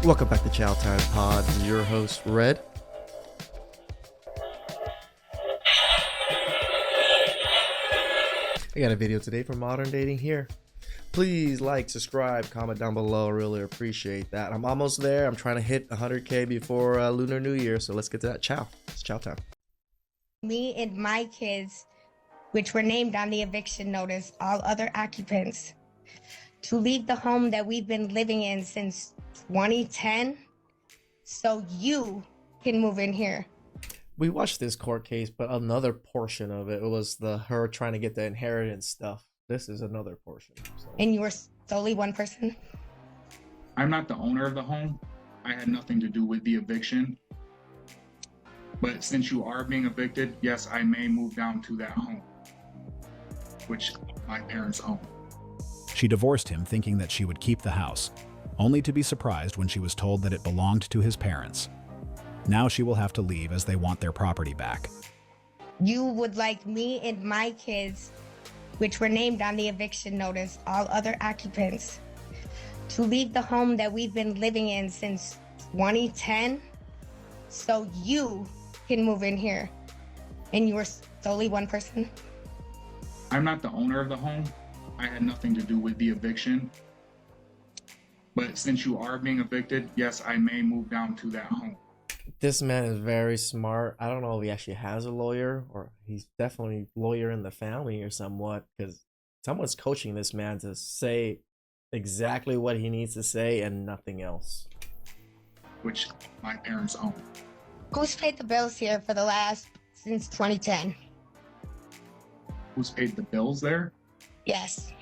Welcome back to TheChowTimePod. This is your host, Red. I got a video today for Modern Dating here. Please like, subscribe, comment down below. I really appreciate that. I'm almost there. I'm trying to hit 100K before Lunar New Year, so let's get to that. It's chow time. Me and my kids, which were named on the eviction notice, all other occupants, to leave the home that we've been living in since 2010, so you can move in here. We watched this court case, but another portion of it was her trying to get the inheritance stuff. This is another portion. So. And you were solely one person? I'm not the owner of the home. I had nothing to do with the eviction. But since you are being evicted, yes, I may move down to that home, which my parents own. She divorced him thinking that she would keep the house, only to be surprised when she was told that it belonged to his parents. Now she will have to leave as they want their property back. You would like me and my kids, which were named on the eviction notice, all other occupants, to leave the home that we've been living in since 2010, so you can move in here. And you were solely one person? I'm not the owner of the home. I had nothing to do with the eviction. But since you are being evicted, yes, I may move down to that home. This man is very smart. I don't know if he actually has a lawyer, or he's definitely a lawyer in the family or somewhat, because someone's coaching this man to say exactly what he needs to say and nothing else. Which my parents own. Who's paid the bills here for since 2010? Who's paid the bills there? Yes.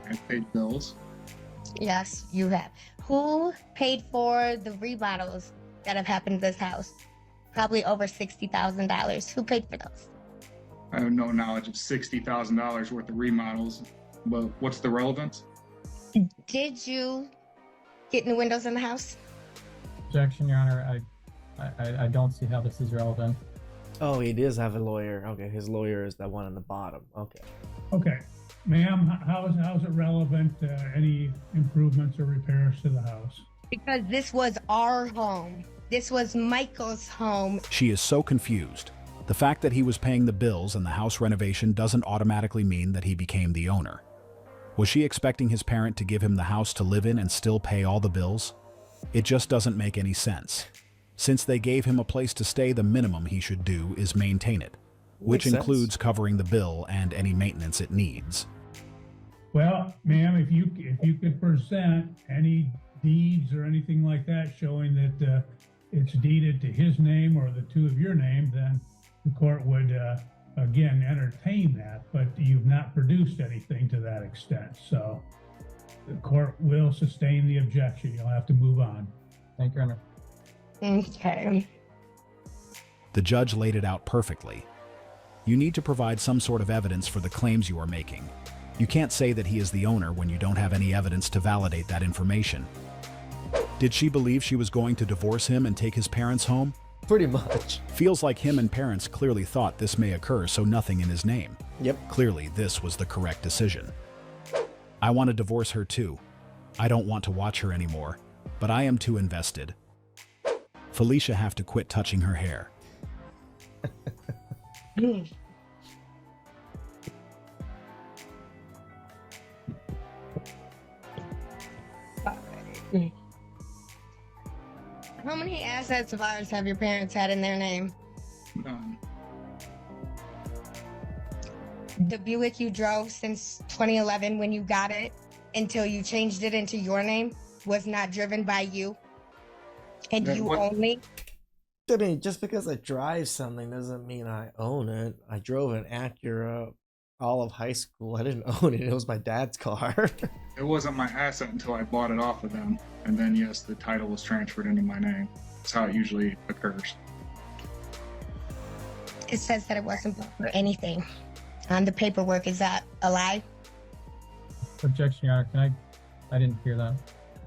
I've paid bills. Yes, you have. Who paid for the remodels that have happened to this house? Probably over $60,000. Who paid for those? I have no knowledge of $60,000 worth of remodels, but what's the relevance? Did you get new windows in the house? Objection, Your Honor. I don't see how this is relevant. Oh, he does have a lawyer. Okay, his lawyer is that one on the bottom. Okay. Okay. Ma'am, how is it relevant, any improvements or repairs to the house? Because this was our home. This was Michael's home. She is so confused. The fact that he was paying the bills and the house renovation doesn't automatically mean that he became the owner. Was she expecting his parent to give him the house to live in and still pay all the bills? It just doesn't make any sense. Since they gave him a place to stay, the minimum he should do is maintain it, which includes covering the bill and any maintenance it needs. Well, ma'am, if you could present any deeds or anything like that showing that it's deeded to his name or the two of your name, then the court would again entertain that, but you've not produced anything to that extent. So the court will sustain the objection. You'll have to move on. Thank you, Your Honor. Okay. The judge laid it out perfectly. You need to provide some sort of evidence for the claims you are making. You can't say that he is the owner when you don't have any evidence to validate that information. Did she believe she was going to divorce him and take his parents home? Pretty much. Feels like him and parents clearly thought this may occur, so nothing in his name. Yep. Clearly, this was the correct decision. I want to divorce her too. I don't want to watch her anymore, but I am too invested. Felicia have to quit touching her hair. How many assets of ours have your parents had in their name? The Buick you drove since 2011 when you got it until you changed it into your name was not driven by you? And you only? I mean, just because I drive something doesn't mean I own it. I drove an Acura all of high school. I didn't own it. It was my dad's car. It wasn't my asset until I bought it off of them. And then, yes, the title was transferred into my name. That's how it usually occurs. It says that it wasn't bought for anything on the paperwork. Is that a lie? Objection, Your Honor. I didn't hear that.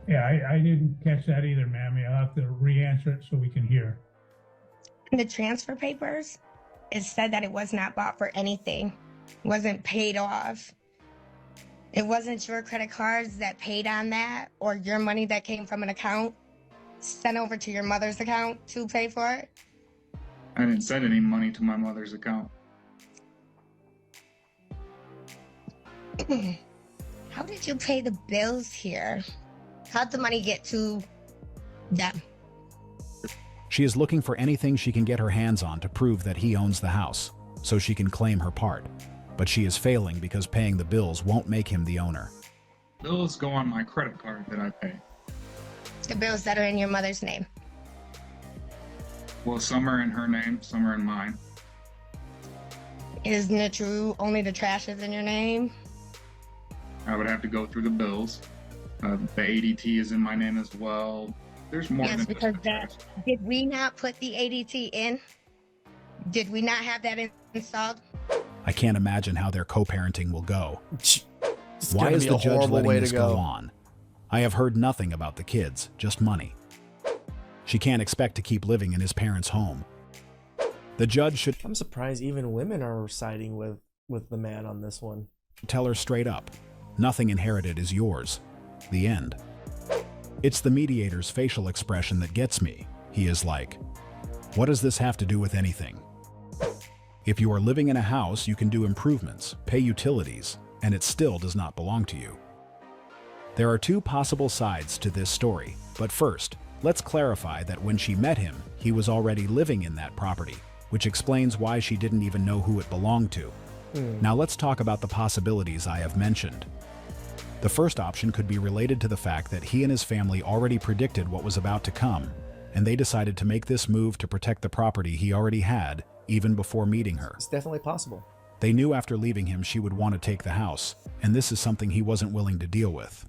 Yeah, I didn't catch that either, ma'am. You'll have to re-answer it so we can hear. In the transfer papers, it said that it was not bought for anything, wasn't paid off. It wasn't your credit cards that paid on that or your money that came from an account sent over to your mother's account to pay for it? I didn't send any money to my mother's account. How did you pay the bills here? How'd the money get to them? She is looking for anything she can get her hands on to prove that he owns the house, so she can claim her part. But she is failing because paying the bills won't make him the owner. Bills go on my credit card that I pay. The bills that are in your mother's name. Well, some are in her name, some are in mine. Isn't it true only the trash is in your name? I would have to go through the bills. The ADT is in my name as well. There's more Yes, than because just the trash. did we not put the ADT in? Did we not have that installed? I can't imagine how their co-parenting will go. It's Why gonna is be the a judge horrible letting way this to go on? I have heard nothing about the kids, just money. She can't expect to keep living in his parents' home. The judge should I'm surprised even women are siding with the man on this one. tell her straight up, nothing inherited is yours. The end. It's the mediator's facial expression that gets me. He is like, what does this have to do with anything? If you are living in a house, you can do improvements, pay utilities, and it still does not belong to you. There are two possible sides to this story, but first, let's clarify that when she met him, he was already living in that property, which explains why she didn't even know who it belonged to. Now let's talk about the possibilities I have mentioned. The first option could be related to the fact that he and his family already predicted what was about to come, and they decided to make this move to protect the property he already had, even before meeting her. It's definitely possible. They knew after leaving him she would want to take the house, and this is something he wasn't willing to deal with.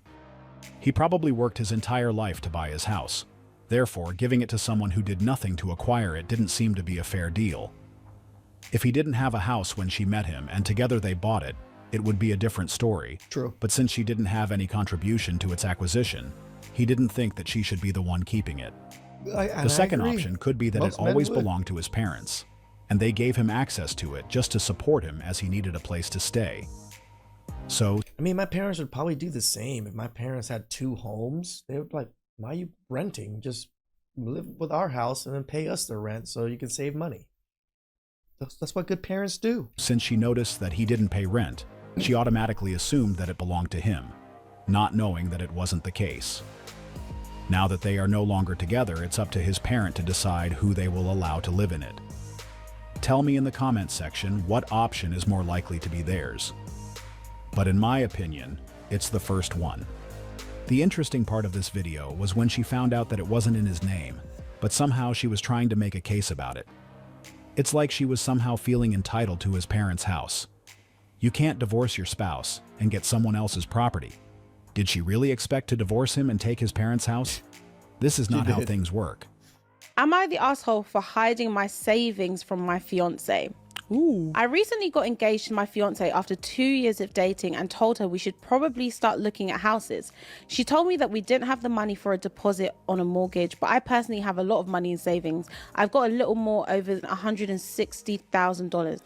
He probably worked his entire life to buy his house. Therefore, giving it to someone who did nothing to acquire it didn't seem to be a fair deal. If he didn't have a house when she met him and together they bought it, it would be a different story. True. But since she didn't have any contribution to its acquisition, he didn't think that she should be the one keeping it. The second option could be that Most it men always would. belonged to his parents, and they gave him access to it just to support him as he needed a place to stay. So, I mean, my parents would probably do the same. If my parents had two homes, they would be like, why are you renting? Just live with our house and then pay us the rent so you can save money. That's what good parents do. since she noticed that he didn't pay rent, she automatically assumed that it belonged to him, not knowing that it wasn't the case. Now that they are no longer together, it's up to his parent to decide who they will allow to live in it. Tell me in the comments section what option is more likely to be theirs. But in my opinion, it's the first one. The interesting part of this video was when she found out that it wasn't in his name, but somehow she was trying to make a case about it. It's like she was somehow feeling entitled to his parents' house. You can't divorce your spouse and get someone else's property. Did she really expect to divorce him and take his parents' house? This is not how did. things work. Am I the asshole for hiding my savings from my fiance? Ooh. I recently got engaged to my fiance after 2 years of dating and told her we should probably start looking at houses. She told me that we didn't have the money for a deposit on a mortgage, but I personally have a lot of money in savings. I've got a little more over $160,000.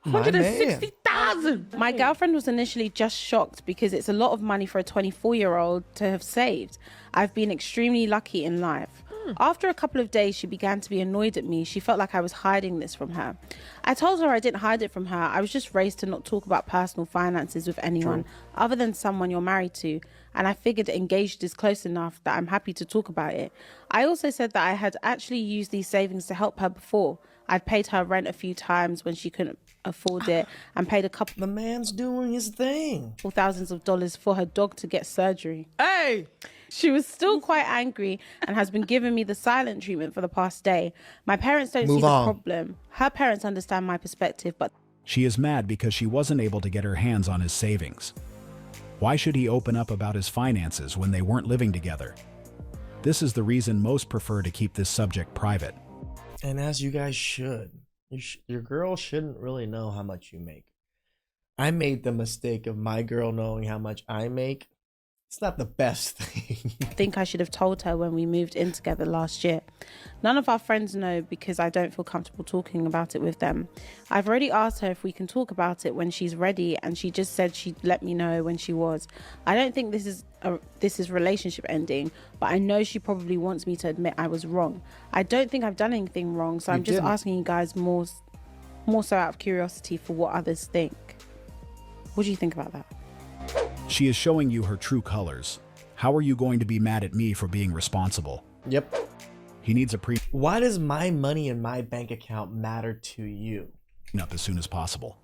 My man. 160,000. My girlfriend was initially just shocked because it's a lot of money for a 24-year-old to have saved. I've been extremely lucky in life. After a couple of days, she began to be annoyed at me. She felt like I was hiding this from her. I told her I didn't hide it from her. I was just raised to not talk about personal finances with anyone other than someone you're married to. And I figured engaged is close enough that I'm happy to talk about it. I also said that I had actually used these savings to help her before. I'd paid her rent a few times when she couldn't afford it and paid a couple The man's doing his thing. thousands of dollars for her dog to get surgery. Hey! She was still quite angry and has been giving me the silent treatment for the past day. My parents don't see Move the on. problem. Her parents understand my perspective, but She is mad because she wasn't able to get her hands on his savings. Why should he open up about his finances when they weren't living together? This is the reason most prefer to keep this subject private. And as you guys should. Your girl shouldn't really know how much you make. I made the mistake of my girl knowing how much I make, It's not the best thing. I think I should have told her when we moved in together last year. None of our friends know because I don't feel comfortable talking about it with them. I've already asked her if we can talk about it when she's ready, and she just said she'd let me know when she was. I don't think this is relationship ending, but I know she probably wants me to admit I was wrong. I don't think I've done anything wrong, so I'm just asking you guys more so out of curiosity for what others think. What do you think about that? She is showing you her true colors. How are you going to be mad at me for being responsible? Yep. He needs a Why does my money in my bank account matter to you? prenup as soon as possible.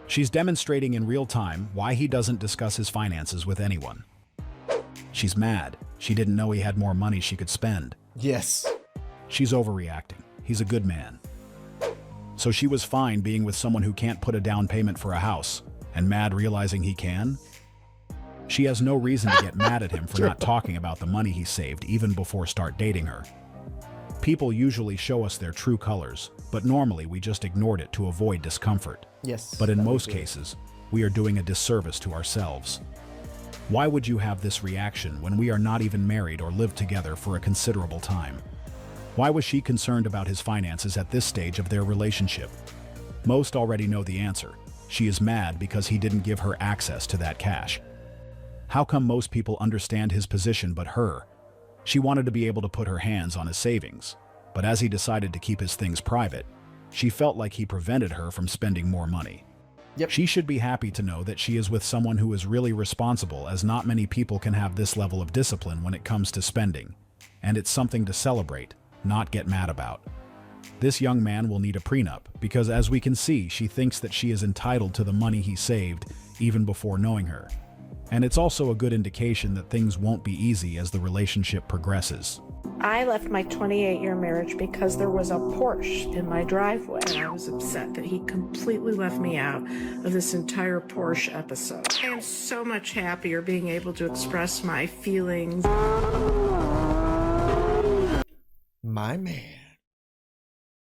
She's demonstrating in real time why he doesn't discuss his finances with anyone. She's mad. She didn't know he had more money she could spend. Yes. She's overreacting. He's a good man. So she was fine being with someone who can't put a down payment for a house, and mad realizing he can? She has no reason to get mad at him for not talking about the money he saved even before start dating her. People usually show us their true colors, but normally we just ignored it to avoid discomfort. Yes. But in most cases, we are doing a disservice to ourselves. Why would you have this reaction when we are not even married or live together for a considerable time? Why was she concerned about his finances at this stage of their relationship? Most already know the answer. She is mad because he didn't give her access to that cash. How come most people understand his position but her? She wanted to be able to put her hands on his savings, but as he decided to keep his things private, she felt like he prevented her from spending more money. Yep. She should be happy to know that she is with someone who is really responsible, as not many people can have this level of discipline when it comes to spending. And it's something to celebrate, not get mad about. This young man will need a prenup because, as we can see, she thinks that she is entitled to the money he saved even before knowing her. And it's also a good indication that things won't be easy as the relationship progresses. I left my 28-year marriage because there was a Porsche in my driveway, and I was upset that he completely left me out of this entire Porsche episode. I am so much happier being able to express my feelings. My man.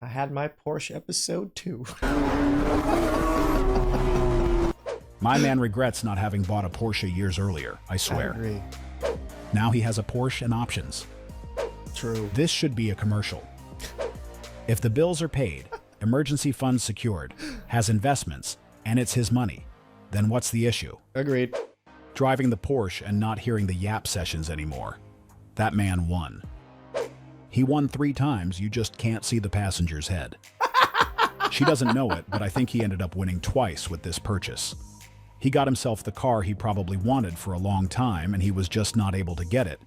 I had my Porsche episode too. My man regrets not having bought a Porsche years earlier, I swear. I agree. Now he has a Porsche and options. True. This should be a commercial. If the bills are paid, emergency funds secured, has investments, and it's his money, then what's the issue? Agreed. Driving the Porsche and not hearing the yap sessions anymore. That man won. He won 3 times, you just can't see the passenger's head. She doesn't know it, but I think he ended up winning twice with this purchase. He got himself the car he probably wanted for a long time, and he was just not able to get it.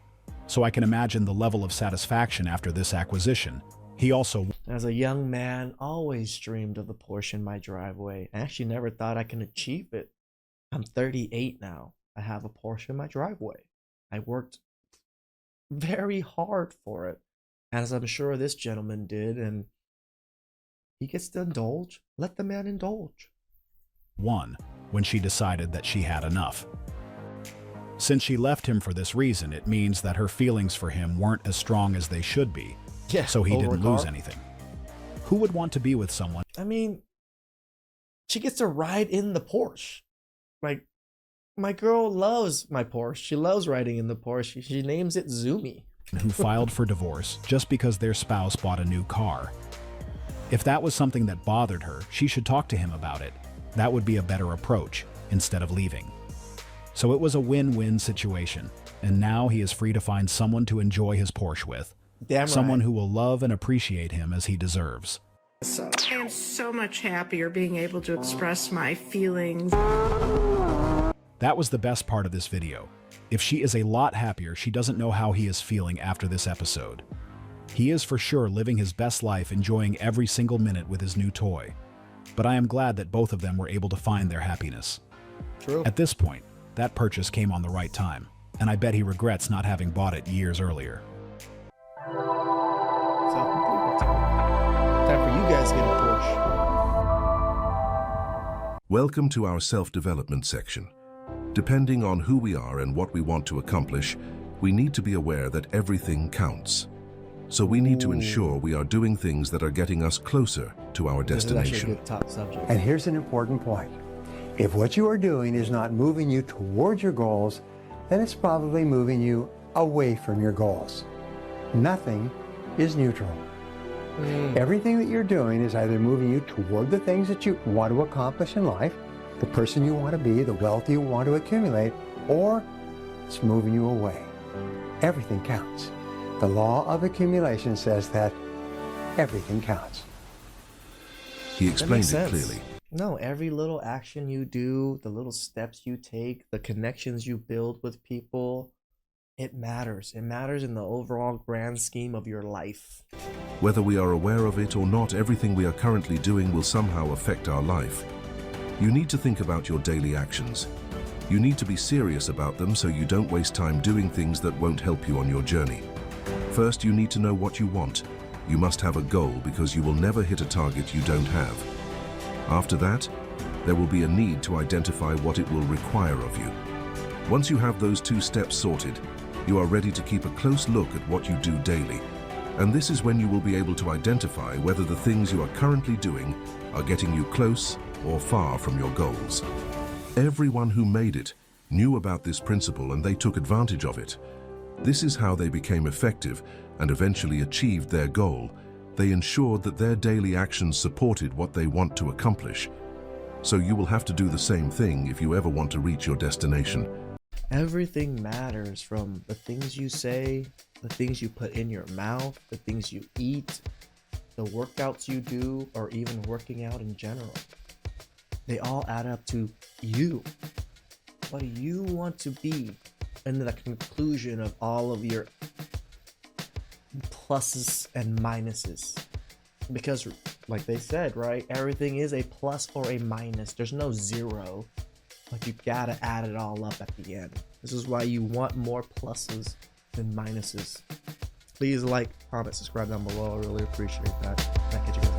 So I can imagine the level of satisfaction after this acquisition. He also... As a young man, always dreamed of the Porsche in my driveway. I actually never thought I can achieve it. I'm 38 now. I have a Porsche in my driveway. I worked very hard for it, as I'm sure this gentleman did, and he gets to indulge. Let the man indulge. won when she decided that she had enough. Since she left him for this reason, it means that her feelings for him weren't as strong as they should be, so he didn't lose anything. Who would want to be with someone? I mean, she gets to ride in the Porsche. Like, my girl loves my Porsche. She loves riding in the Porsche. She names it Zoomy. Who filed for divorce just because their spouse bought a new car. If that was something that bothered her, she should talk to him about it. That would be a better approach, instead of leaving. So it was a win-win situation, and now he is free to find someone to enjoy his Porsche with. Someone who will love and appreciate him as he deserves. So I am so much happier being able to express my feelings. That was the best part of this video. If she is a lot happier, she doesn't know how he is feeling after this episode. He is for sure living his best life, enjoying every single minute with his new toy. But I am glad that both of them were able to find their happiness. True. At this point, that purchase came on the right time, and I bet he regrets not having bought it years earlier. Time for you guys to get a Porsche. Welcome to our self-development section. Depending on who we are and what we want to accomplish, we need to be aware that everything counts. So we need to ensure we are doing things that are getting us closer to our destination. This is actually a good top subject. And here's an important point. If what you are doing is not moving you towards your goals, then it's probably moving you away from your goals. Nothing is neutral. Everything that you're doing is either moving you toward the things that you want to accomplish in life, the person you want to be, the wealth you want to accumulate, or it's moving you away. Everything counts. The law of accumulation says that everything counts. He explained it clearly. No, every little action you do, the little steps you take, the connections you build with people, it matters. It matters in the overall grand scheme of your life. Whether we are aware of it or not, everything we are currently doing will somehow affect our life. You need to think about your daily actions. You need to be serious about them so you don't waste time doing things that won't help you on your journey. First, you need to know what you want. You must have a goal because you will never hit a target you don't have. After that, there will be a need to identify what it will require of you. Once you have those two steps sorted, you are ready to keep a close look at what you do daily. And this is when you will be able to identify whether the things you are currently doing are getting you close or far from your goals. Everyone who made it knew about this principle and they took advantage of it. This is how they became effective and eventually achieved their goal. They ensured that their daily actions supported what they want to accomplish. So you will have to do the same thing if you ever want to reach your destination. Everything matters, from the things you say, the things you put in your mouth, the things you eat, the workouts you do, or even working out in general. They all add up to you. What do you want to be? And the conclusion of all of your pluses and minuses. Because, like they said, right? Everything is a plus or a minus. There's no zero. Like, you gotta add it all up at the end. This is why you want more pluses than minuses. Please like, comment, subscribe down below. I really appreciate that. Catch you guys.